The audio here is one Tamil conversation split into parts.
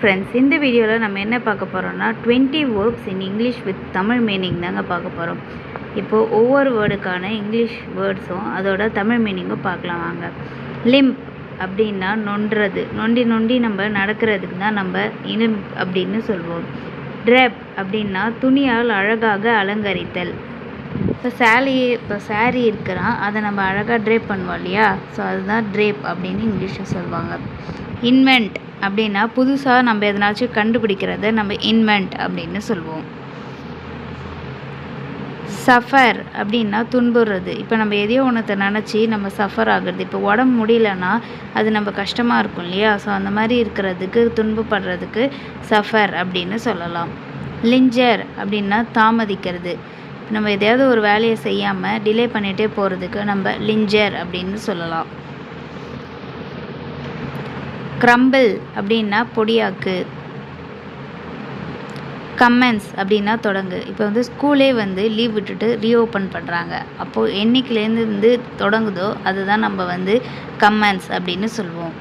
friends, இந்த வீடியோவில் நம்ம என்ன பார்க்க போகிறோம்னா 20 verbs in English with Tamil meaning தாங்க பார்க்க போகிறோம். இப்போது ஒவ்வொரு வேர்டுக்கான இங்கிலீஷ் வேர்ட்ஸும் அதோட தமிழ் மீனிங்கும் பார்க்கலாம் வாங்க. லிம்ப் அப்படின்னா நொண்டுறது, நொண்டி நம்ம நடக்கிறதுக்கு தான் நம்ம லிம்ப் அப்படின்னு சொல்வோம். ட்ரேப் அப்படின்னா துணியால் அழகாக அலங்கரித்தல். இப்போ சாரீ இருக்கிறான், அதை நம்ம அழகாக ட்ரேப் பண்ணுவோம் இல்லையா, ஸோ அதுதான் ட்ரேப் அப்படின்னு இங்கிலீஷில் சொல்லுவாங்க. இன்வென்ட் அப்படின்னா புதுசாக நம்ம எதனாச்சும் கண்டுபிடிக்கிறத நம்ம இன்வென்ட் அப்படின்னு சொல்லுவோம். சஃபர் அப்படின்னா துன்புறுறது. இப்போ நம்ம எதையோ ஒன்றத்தை நினச்சி நம்ம சஃபர் ஆகுறது. இப்போ உடம்பு முடியலன்னா அது நம்ம கஷ்டமாக இருக்கும் இல்லையா, ஸோ அந்த மாதிரி இருக்கிறதுக்கு துன்பப்படுறதுக்கு சஃபர் அப்படின்னு சொல்லலாம். லிஞ்சர் அப்படின்னா தாமதிக்கிறது. நம்ம எதையாவது ஒரு வேலையை செய்யாமல் டிலே பண்ணிகிட்டே போகிறதுக்கு நம்ம லிஞ்சர் அப்படின்னு சொல்லலாம். க்ரம்பிள் அப்படின்னா பொடியாக்கு. கமென்ஸ் அப்படின்னா தொடங்கு. இப்போ ஸ்கூலே லீவ் விட்டுட்டு ரீஓப்பன் பண்ணுறாங்க, அப்போது என்னைக்குலேருந்து தொடங்குதோ அதுதான் நம்ம கமென்ஸ் அப்படின்னு சொல்லுவோம்.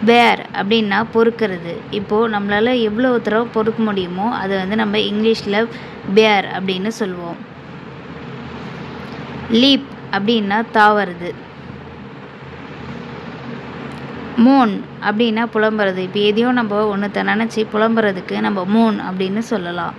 பேர் அப்படின்னா பொறுக்கிறது. இப்போது நம்மளால் எவ்வளோ தடவை பொறுக்க முடியுமோ அதை நம்ம இங்கிலீஷில் பேர் அப்படின்னு சொல்லுவோம். லீப் அப்படின்னா தாவறது. மூன் அப்படின்னா புலம்புறது. இப்போ எதையோ நம்ம ஒன்றத்தை நினச்சி புலம்புறதுக்கு நம்ம மூன் அப்படின்னு சொல்லலாம்.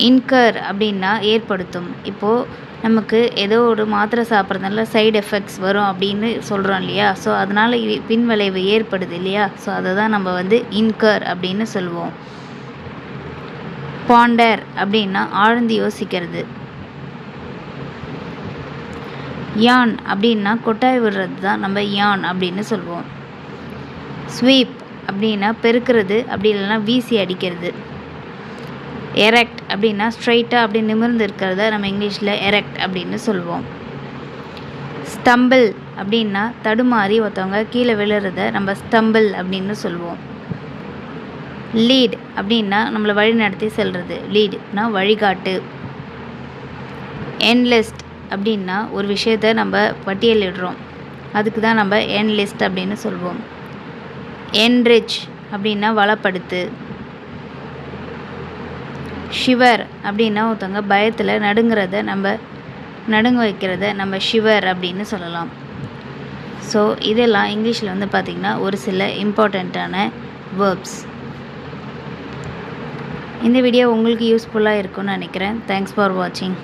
இன்கர் அப்படின்னா ஏற்படுத்தும். இப்போது நமக்கு ஏதோ ஒரு மாத்திரை சாப்பிட்றதுனால சைடு எஃபெக்ட்ஸ் வரும் அப்படின்னு சொல்கிறோம் இல்லையா, ஸோ அதனால் பின்விளைவு ஏற்படுது இல்லையா, ஸோ அதை தான் நம்ம இன்கர் அப்படின்னு சொல்லுவோம். பாண்டர் அப்படின்னா ஆழ்ந்து யோசிக்கிறது. யான் அப்படின்னா கொட்டாய் விடுறது தான் நம்ம யான் அப்படின்னு சொல்லுவோம். ஸ்வீப் அப்படின்னா பெருக்கிறது, அப்படி இல்லைன்னா வீசி அடிக்கிறது. எரெக்ட் அப்படின்னா ஸ்ட்ரைட்டாக அப்படி நிமிர்ந்து இருக்கிறத நம்ம இங்கிலீஷில் எரெக்ட் அப்படின்னு சொல்லுவோம். ஸ்டம்பிள் அப்படின்னா தடுமாறி ஒருத்தவங்க கீழே விழுறத நம்ம ஸ்டம்பிள் அப்படின்னு சொல்லுவோம். லீட் அப்படின்னா நம்மளை வழி நடத்தி செல்வது, லீட்னா வழிகாட்டு. என்லிஸ்ட் அப்படின்னா ஒரு விஷயத்தை நம்ம பட்டியலிடுறோம், அதுக்கு தான் நம்ம என்லிஸ்ட் அப்படின்னு சொல்லுவோம். என்ரிச் அப்படின்னா வளப்படுத்து. ஷிவர் அப்படின்னா ஒருத்தவங்க பயத்தில் நடுங்க வைக்கிறத நம்ம ஷிவர் அப்படின்னு சொல்லலாம். ஸோ இதெல்லாம் இங்கிலீஷில் பார்த்திங்கன்னா ஒரு சில இம்பார்ட்டண்ட்டான வேர்ப்ஸ். இந்த வீடியோ உங்களுக்கு யூஸ்ஃபுல்லாக இருக்கும்னு நினைக்கிறேன். தேங்க்ஸ் ஃபார் வாட்சிங்.